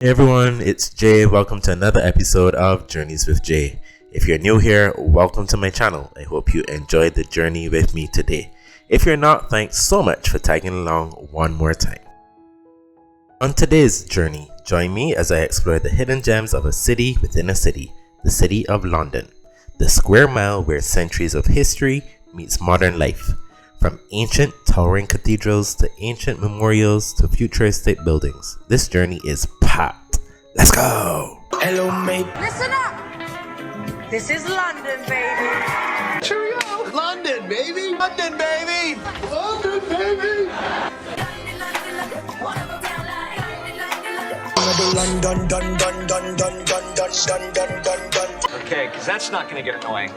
Hey everyone, it's Jay. Welcome to another episode of Journeys with Jay. If you're new here, welcome to my channel. I hope you enjoyed the journey with me today. If you're not, thanks so much for tagging along one more time. On today's journey, join me as I explore the hidden gems of a city within a city, the city of London, the square mile where centuries of history meets modern life. From ancient towering cathedrals to ancient memorials to futuristic buildings, this journey is packed. Let's go! Hello, mate. Listen up! This is London, baby. Cheerio. London, baby. London, baby. London, baby. London, dun, dun, dun, dun, dun, dun, dun, dun, dun. Okay, because that's not going to get annoying.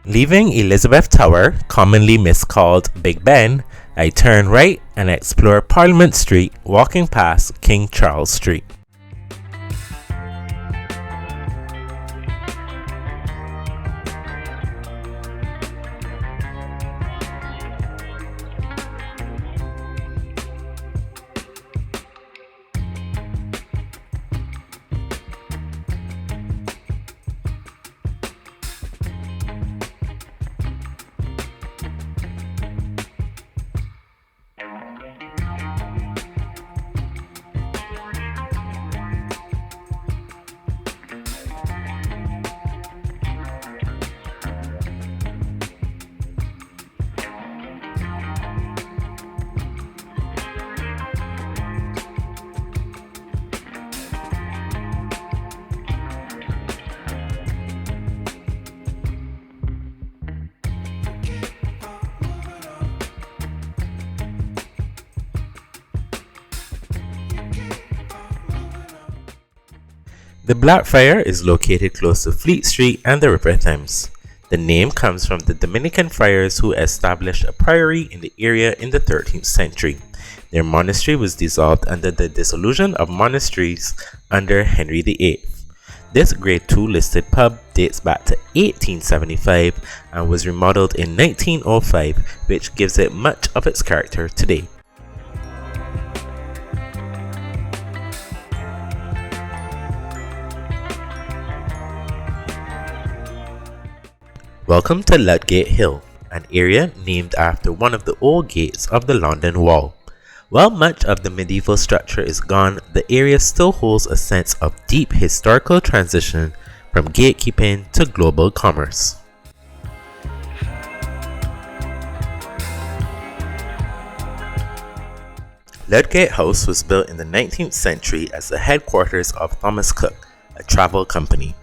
Leaving Elizabeth Tower, commonly miscalled Big Ben, I turn right and explore Parliament Street, walking past King Charles Street. The Blackfriars is located close to Fleet Street and the River Thames. The name comes from the Dominican friars who established a priory in the area in the 13th century. Their monastery was dissolved under the dissolution of monasteries under Henry VIII. This Grade II listed pub dates back to 1875 and was remodeled in 1905, which gives it much of its character today. Welcome to Ludgate Hill, an area named after one of the old gates of the London Wall. While much of the medieval structure is gone, the area still holds a sense of deep historical transition from gatekeeping to global commerce. Ludgate House was built in the 19th century as the headquarters of Thomas Cook, a travel company.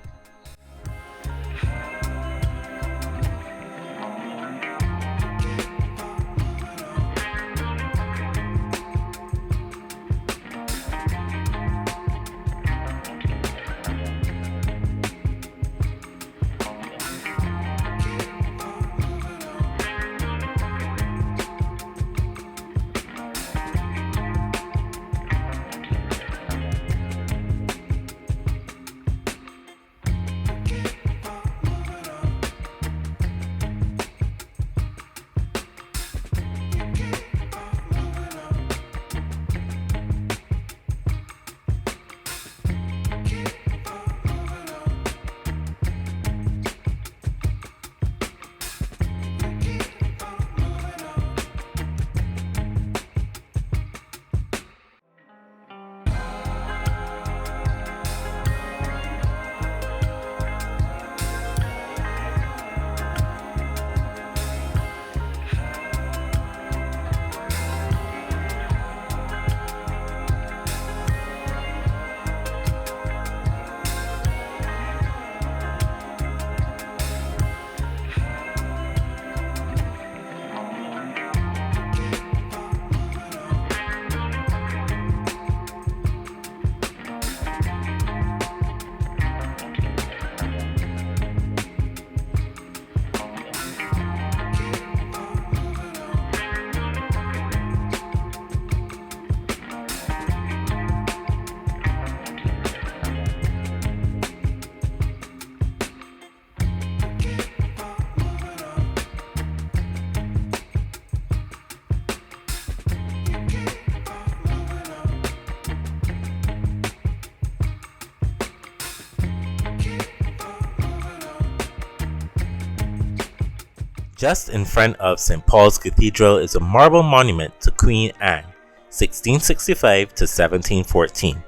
Just in front of St. Paul's Cathedral is a marble monument to Queen Anne, 1665 to 1714.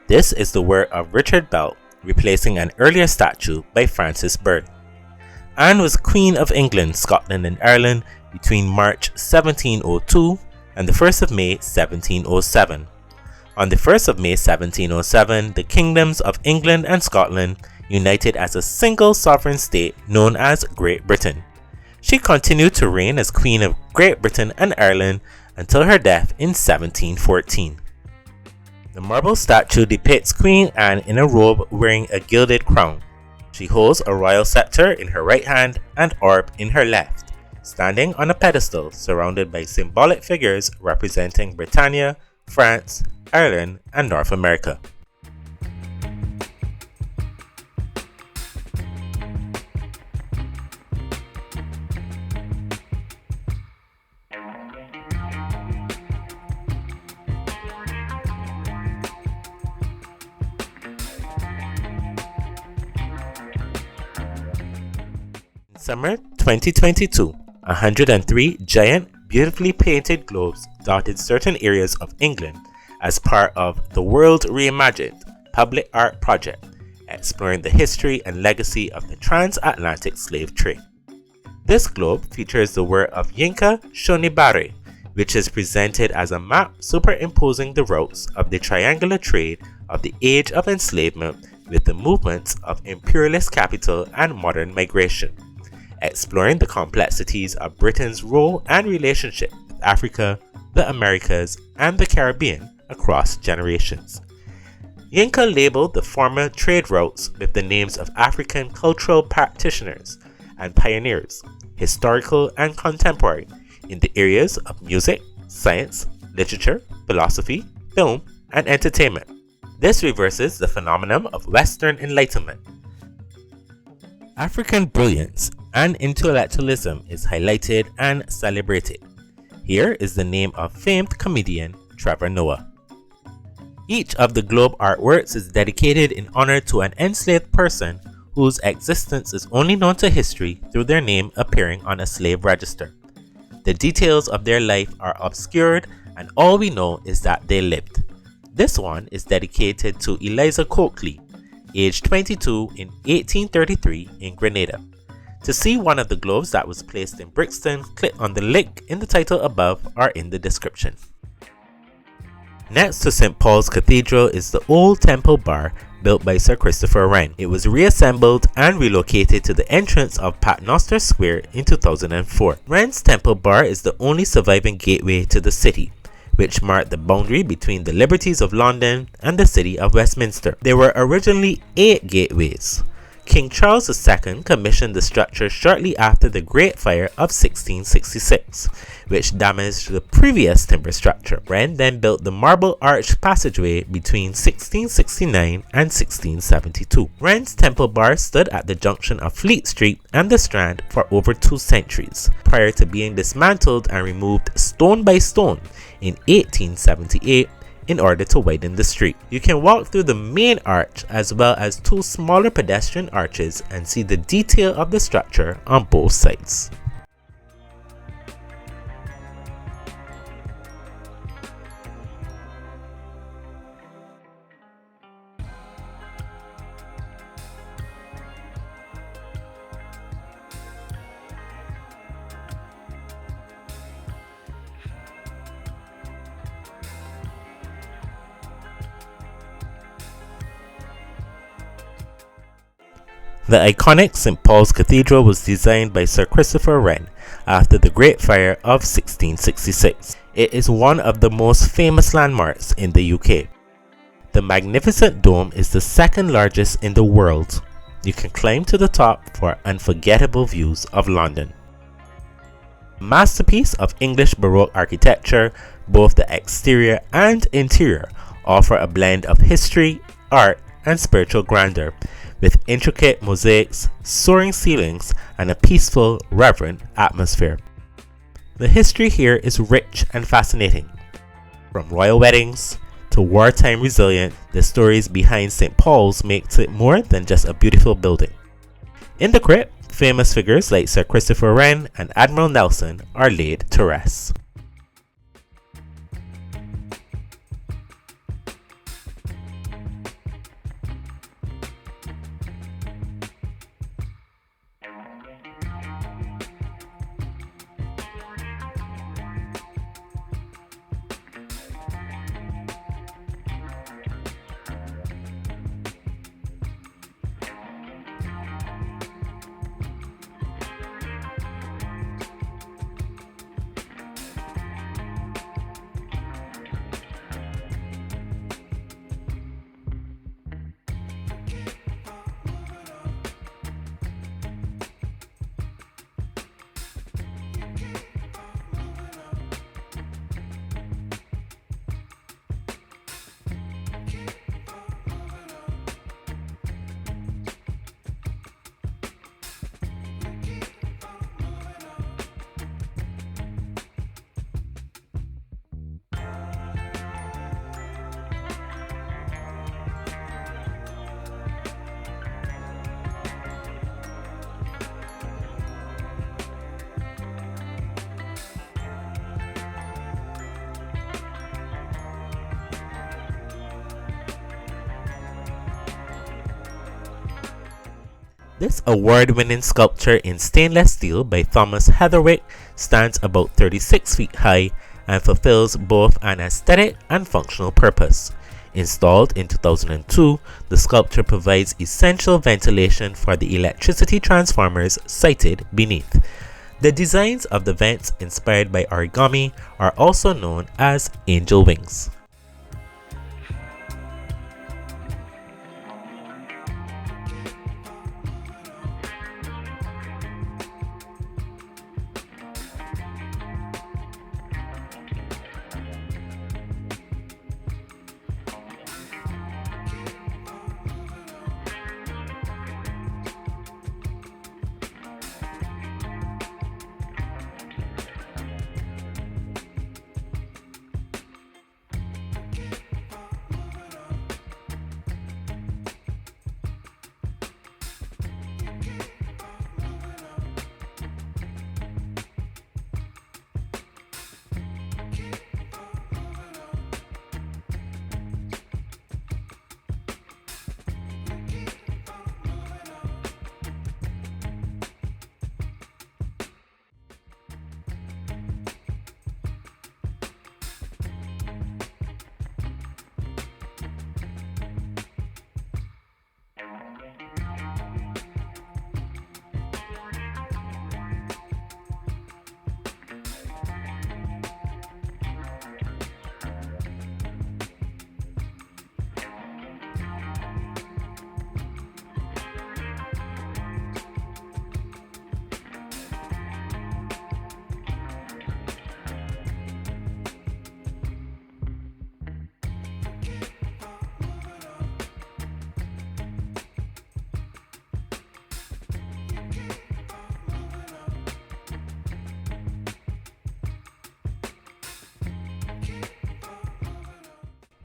This is the work of Richard Belt, replacing an earlier statue by Francis Byrne. Anne was Queen of England, Scotland and Ireland between March 1702 and the 1st of May 1707. On the 1st of May 1707, the kingdoms of England and Scotland united as a single sovereign state known as Great Britain. She continued to reign as Queen of Great Britain and Ireland until her death in 1714. The marble statue depicts Queen Anne in a robe wearing a gilded crown. She holds a royal scepter in her right hand and orb in her left, standing on a pedestal surrounded by symbolic figures representing Britannia, France, Ireland, and North America. Summer 2022, 103 giant, beautifully painted globes dotted certain areas of England as part of the World Reimagined public art project, exploring the history and legacy of the transatlantic slave trade. This globe features the work of Yinka Shonibare, which is presented as a map superimposing the routes of the triangular trade of the age of enslavement with the movements of imperialist capital and modern migration, exploring the complexities of Britain's role and relationship with Africa, the Americas, and the Caribbean across generations. Yinka labeled the former trade routes with the names of African cultural practitioners and pioneers, historical and contemporary, in the areas of music, science, literature, philosophy, film, and entertainment. This reverses the phenomenon of Western Enlightenment. African brilliance and intellectualism is highlighted and celebrated. Here is the name of famed comedian Trevor Noah. Each of the globe artworks is dedicated in honor to an enslaved person whose existence is only known to history through their name appearing on a slave register. The details of their life are obscured, and all we know is that they lived. This one is dedicated to Eliza Coakley, aged 22 in 1833 in Grenada. To see one of the globes that was placed in Brixton, click on the link in the title above or in the description. Next to St. Paul's Cathedral is the old temple bar built by Sir Christopher Wren. It was reassembled and relocated to the entrance of Paternoster Square in 2004. Wren's temple bar is the only surviving gateway to the city, which marked the boundary between the liberties of London and the city of Westminster. There were originally 8 gateways. King Charles II commissioned the structure shortly after the Great Fire of 1666, which damaged the previous timber structure. Wren then built the marble arched passageway between 1669 and 1672. Wren's temple bar stood at the junction of Fleet Street and the Strand for over 2 centuries, prior to being dismantled and removed stone by stone in 1878 in order to widen the street. You can walk through the main arch as well as 2 smaller pedestrian arches and see the detail of the structure on both sides. The iconic St. Paul's Cathedral was designed by Sir Christopher Wren after the Great Fire of 1666. It is one of the most famous landmarks in the UK. The magnificent dome is the 2nd largest in the world. You can climb to the top for unforgettable views of London. A masterpiece of English Baroque architecture, both the exterior and interior offer a blend of history, art, and spiritual grandeur, with intricate mosaics, soaring ceilings, and a peaceful, reverent atmosphere. The history here is rich and fascinating. From royal weddings to wartime resilient, the stories behind St. Paul's makes it more than just a beautiful building. In the crypt, Famous figures like Sir Christopher Wren and Admiral Nelson are laid to rest. This award-winning sculpture in stainless steel by Thomas Heatherwick stands about 36 feet high and fulfills both an aesthetic and functional purpose. Installed in 2002, the sculpture provides essential ventilation for the electricity transformers sited beneath. The designs of the vents, inspired by origami, are also known as angel wings.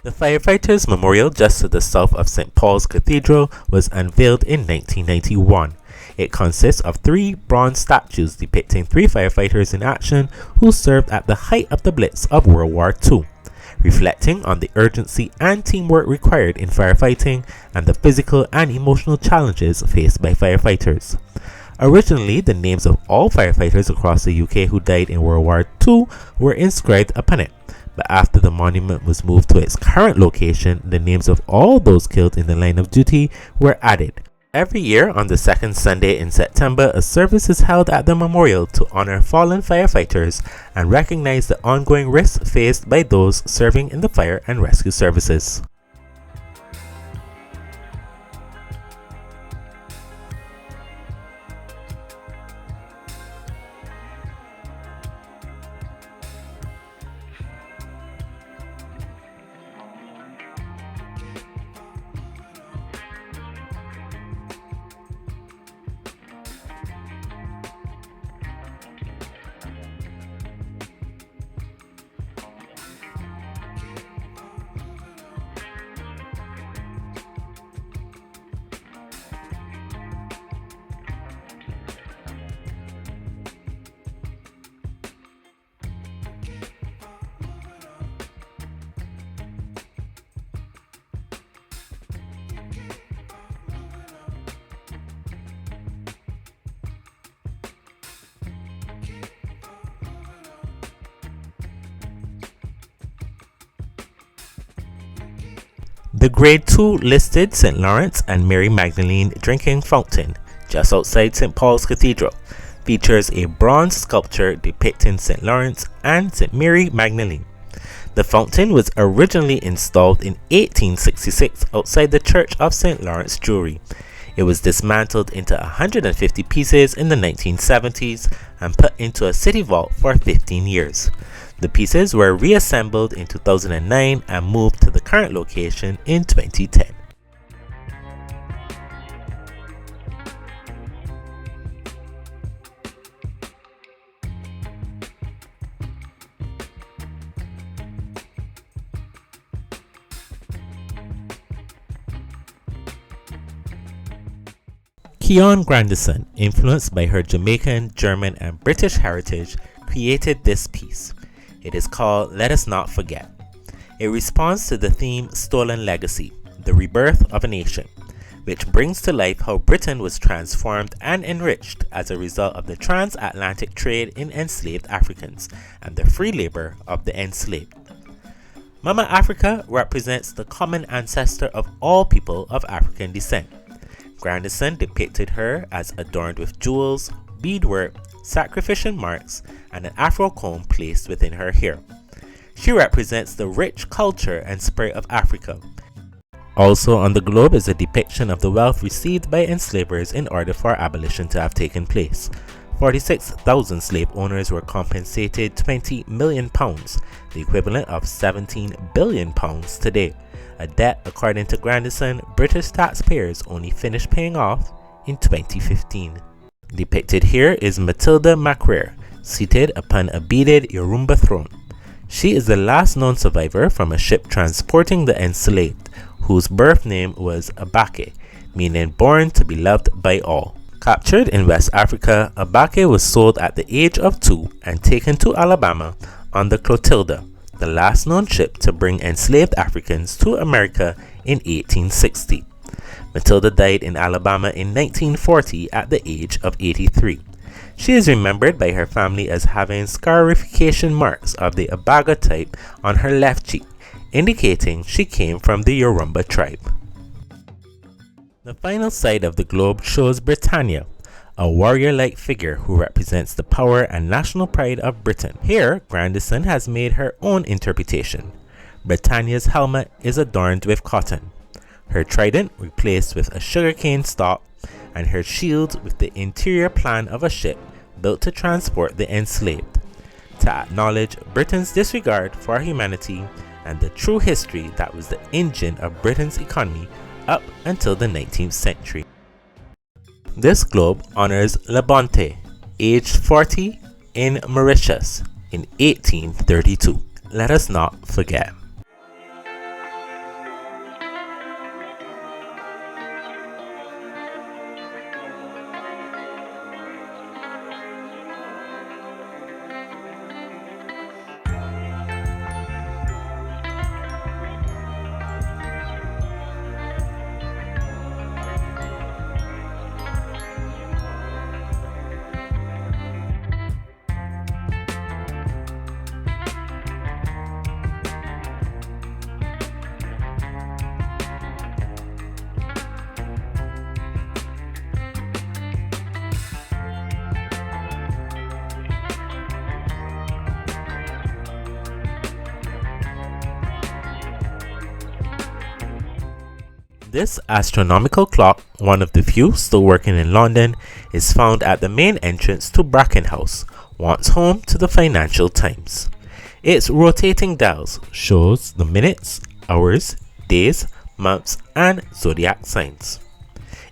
The Firefighters Memorial just to the south of St. Paul's Cathedral was unveiled in 1991. It consists of 3 bronze statues depicting 3 firefighters in action who served at the height of the Blitz of World War II, reflecting on the urgency and teamwork required in firefighting and the physical and emotional challenges faced by firefighters. Originally, the names of all firefighters across the UK who died in World War II were inscribed upon it, but after the monument was moved to its current location, the names of all those killed in the line of duty were added. Every year on the second Sunday in September, a service is held at the memorial to honor fallen firefighters and recognize the ongoing risks faced by those serving in the fire and rescue services. The Grade 2 listed St. Lawrence and Mary Magdalene drinking fountain, just outside St. Paul's Cathedral, features a bronze sculpture depicting St. Lawrence and St. Mary Magdalene. The fountain was originally installed in 1866 outside the Church of St. Lawrence, Jewry. It was dismantled into 150 pieces in the 1970s and put into a city vault for 15 years. The pieces were reassembled in 2009 and moved to the current location in 2010. Keon Grandison, influenced by her Jamaican, German, and British heritage, created this piece. It is called Let Us Not Forget. It responds to the theme Stolen Legacy, the rebirth of a nation, which brings to life how Britain was transformed and enriched as a result of the transatlantic trade in enslaved Africans and the free labor of the enslaved. Mama Africa represents the common ancestor of all people of African descent. Grandison depicted her as adorned with jewels, beadwork, sacrificial marks, and an afro comb placed within her hair. She represents the rich culture and spirit of Africa. Also on the globe is a depiction of the wealth received by enslavers in order for abolition to have taken place. 46,000 slave owners were compensated £20 million, the equivalent of £17 billion today. A debt, according to Grandison, British taxpayers only finished paying off in 2015. Depicted here is Matilda Macrae, seated upon a beaded Yoruba throne. She is the last known survivor from a ship transporting the enslaved, whose birth name was Abake, meaning born to be loved by all. Captured in West Africa, Abake was sold at the age of 2 and taken to Alabama on the Clotilda, the last known ship to bring enslaved Africans to America in 1860. Matilda died in Alabama in 1940 at the age of 83. She is remembered by her family as having scarification marks of the Abaga type on her left cheek, indicating she came from the Yoruba tribe. The final side of the globe shows Britannia, a warrior-like figure who represents the power and national pride of Britain. Here, Grandison has made her own interpretation. Britannia's helmet is adorned with cotton, her trident replaced with a sugarcane stalk, and her shield with the interior plan of a ship built to transport the enslaved, to acknowledge Britain's disregard for humanity and the true history that was the engine of Britain's economy up until the 19th century. This globe honors Labonte, aged 40, in Mauritius in 1832. Let us not forget. This astronomical clock, one of the few still working in London, is found at the main entrance to Bracken House, once home to the Financial Times. Its rotating dials shows the minutes, hours, days, months, and zodiac signs.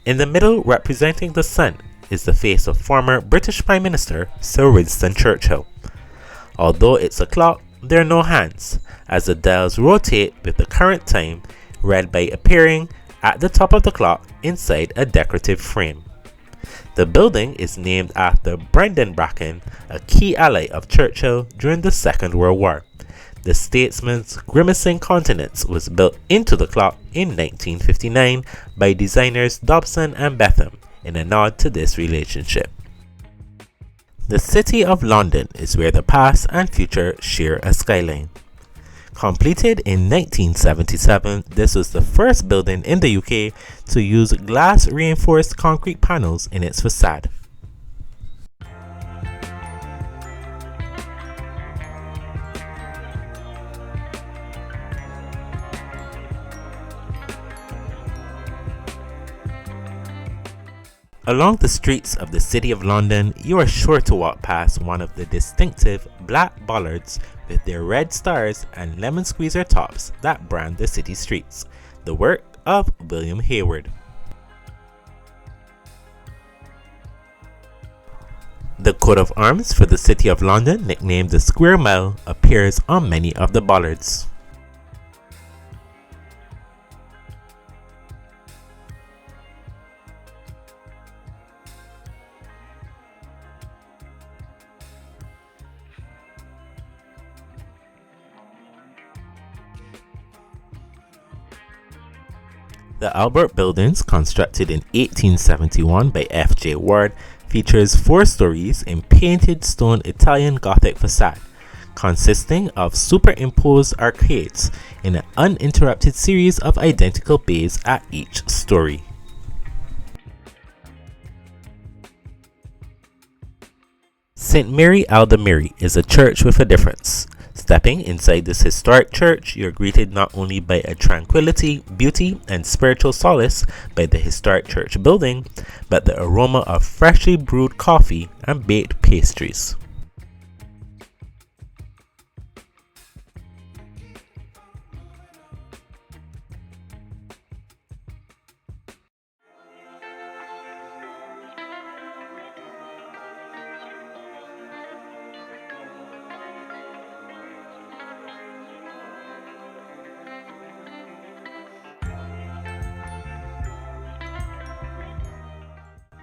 In the middle, representing the sun, is the face of former British Prime Minister Sir Winston Churchill. Although it's a clock, there are no hands, as the dials rotate with the current time read by appearing at the top of the clock inside a decorative frame. The building is named after Brendan Bracken, a key ally of Churchill during the Second World War. The statesman's grimacing countenance was built into the clock in 1959 by designers Dobson and Betham in a nod to this relationship. The City of London is where the past and future share a skyline. Completed in 1977, this was the first building in the UK to use glass reinforced concrete panels in its facade. Along the streets of the City of London, you are sure to walk past one of the distinctive black bollards with their red stars and lemon squeezer tops that brand the city streets, the work of William Hayward. The coat of arms for the City of London, nicknamed the Square Mile, appears on many of the bollards. The Walbrook Building, constructed in 1871 by F.J. Ward, features 4 stories in painted stone Italian Gothic facade, consisting of superimposed arcades in an uninterrupted series of identical bays at each story. St. Mary Aldermary is a church with a difference. Stepping inside this historic church, you're greeted not only by a tranquility, beauty, and spiritual solace by the historic church building, but the aroma of freshly brewed coffee and baked pastries.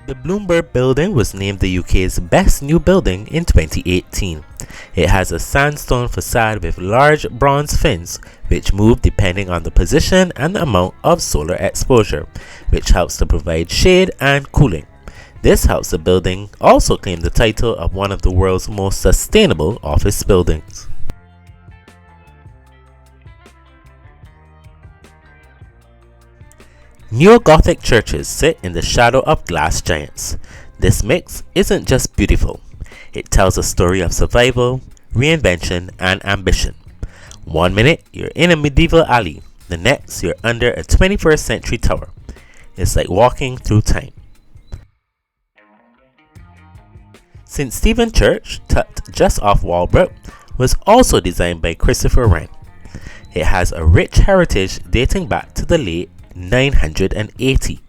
The Bloomberg Building was named the UK's best new building in 2018. It has a sandstone facade with large bronze fins, which move depending on the position and the amount of solar exposure, which helps to provide shade and cooling. This helps the building also claim the title of one of the world's most sustainable office buildings. Neo-Gothic churches sit in the shadow of glass giants. This mix isn't just beautiful, it tells a story of survival, reinvention, and ambition. One minute you're in a medieval alley, the next you're under a 21st century tower. It's like walking through time. St. Stephen Church, tucked just off Walbrook, was also designed by Christopher Wren. It has a rich heritage dating back to the late 980.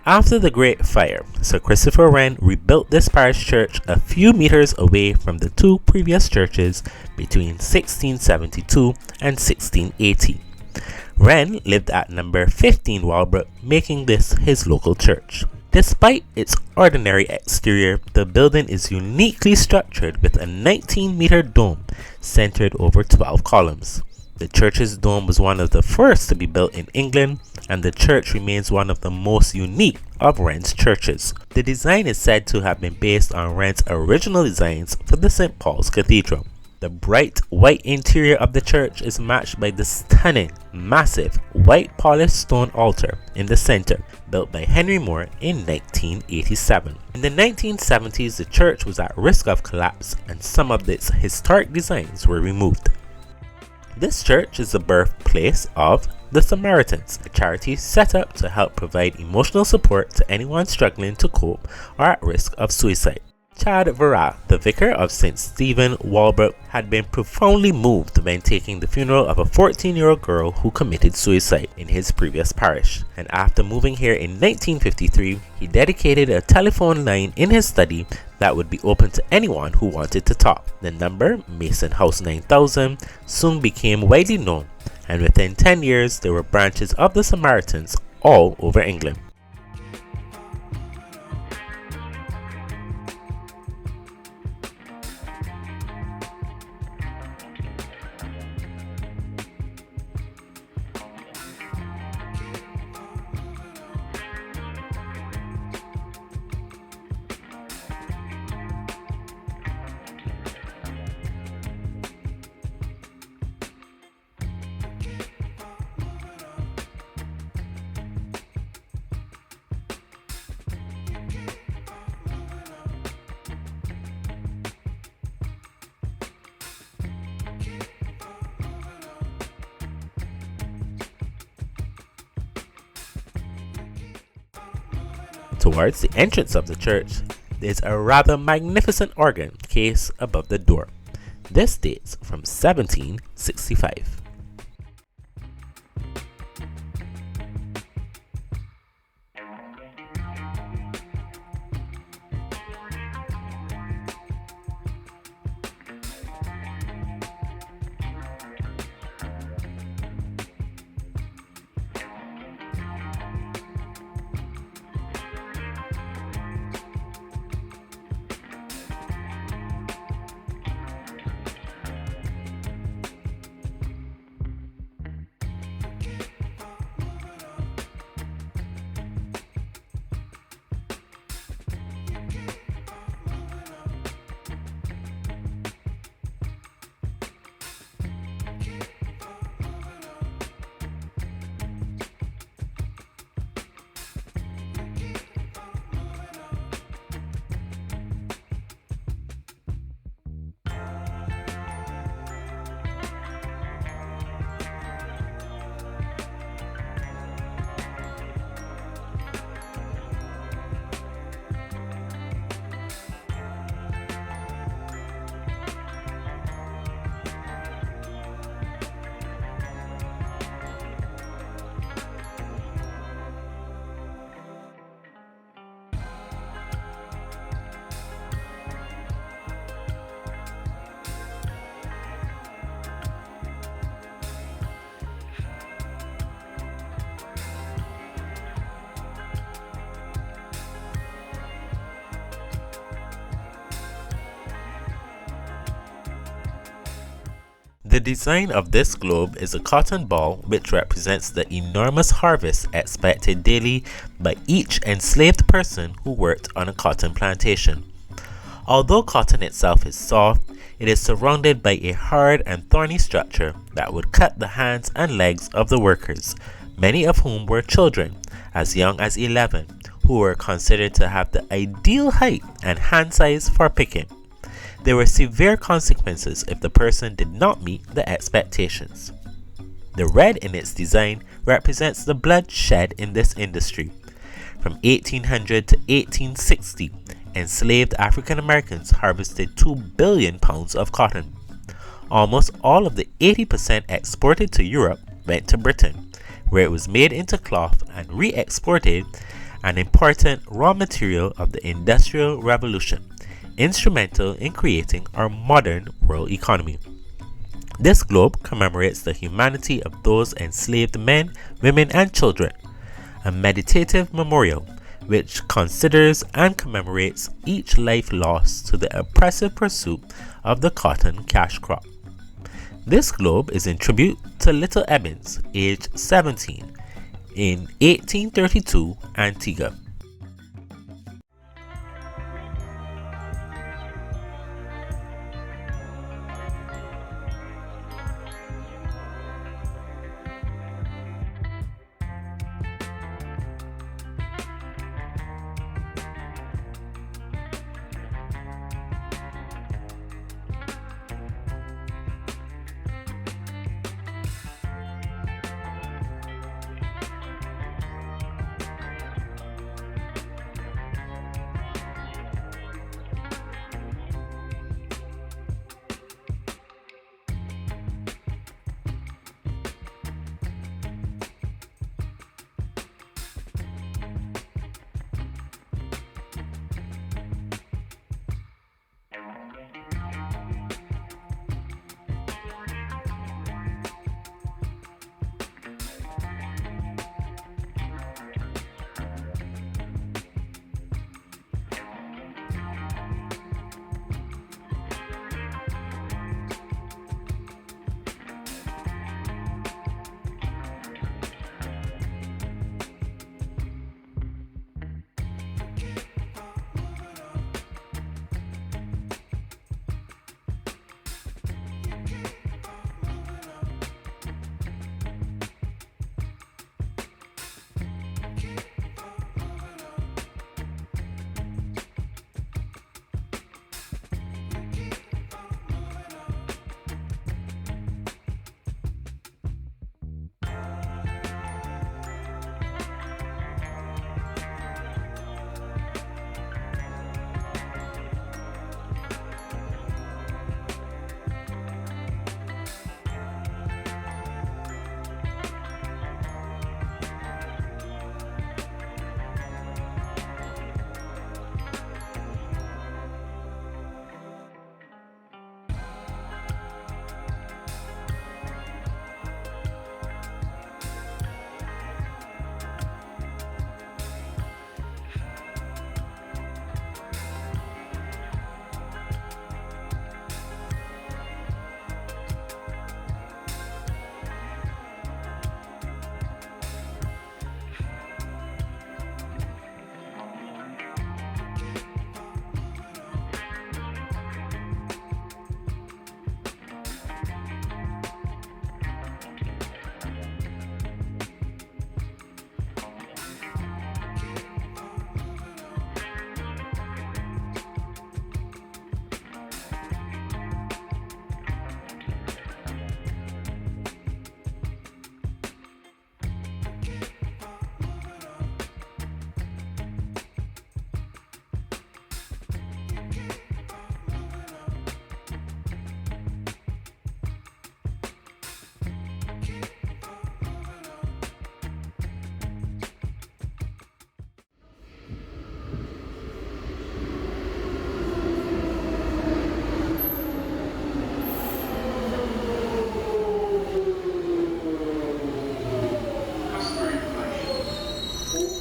After the Great Fire, Sir Christopher Wren rebuilt this parish church a few meters away from the 2 previous churches between 1672 and 1680. Wren lived at number 15 Walbrook, making this his local church. Despite its ordinary exterior, the building is uniquely structured with a 19-meter dome centered over 12 columns. The church's dome was one of the first to be built in England, and the church remains one of the most unique of Wren's churches. The design is said to have been based on Wren's original designs for the St. Paul's Cathedral. The bright white interior of the church is matched by the stunning, massive, white polished stone altar in the center, built by Henry Moore in 1987. In the 1970s, the church was at risk of collapse and some of its historic designs were removed. This church is the birthplace of the Samaritans, a charity set up to help provide emotional support to anyone struggling to cope or at risk of suicide. Chad Verra, the vicar of St. Stephen, Walbrook, had been profoundly moved when taking the funeral of a 14-year-old girl who committed suicide in his previous parish. And after moving here in 1953, he dedicated a telephone line in his study that would be open to anyone who wanted to talk. The number, Mason House 9000, soon became widely known, and within 10 years there were branches of the Samaritans all over England. Towards the entrance of the church, there's a rather magnificent organ case above the door. This dates from 1765. The design of this globe is a cotton ball which represents the enormous harvest expected daily by each enslaved person who worked on a cotton plantation. Although cotton itself is soft, it is surrounded by a hard and thorny structure that would cut the hands and legs of the workers, many of whom were children, as young as 11, who were considered to have the ideal height and hand size for picking. There were severe consequences if the person did not meet the expectations. The red in its design represents the blood shed in this industry. From 1800 to 1860, enslaved African Americans harvested 2 billion pounds of cotton. Almost all of the 80% exported to Europe went to Britain, where it was made into cloth and re-exported, an important raw material of the Industrial Revolution, instrumental in creating our modern world economy. This globe commemorates the humanity of those enslaved men, women, and children, a meditative memorial which considers and commemorates each life lost to the oppressive pursuit of the cotton cash crop. This globe is in tribute to Little Evans, aged 17, in 1832 Antigua.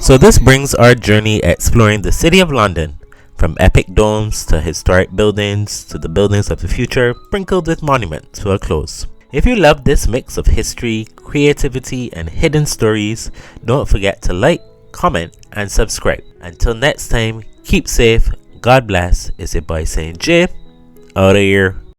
So this brings our journey exploring the City of London, from epic domes to historic buildings to the buildings of the future sprinkled with monuments, to a close. If you love this mix of history, creativity and hidden stories, don't forget to like, comment and subscribe. Until next time, keep safe, God bless. It's your boy Saint J, out of here.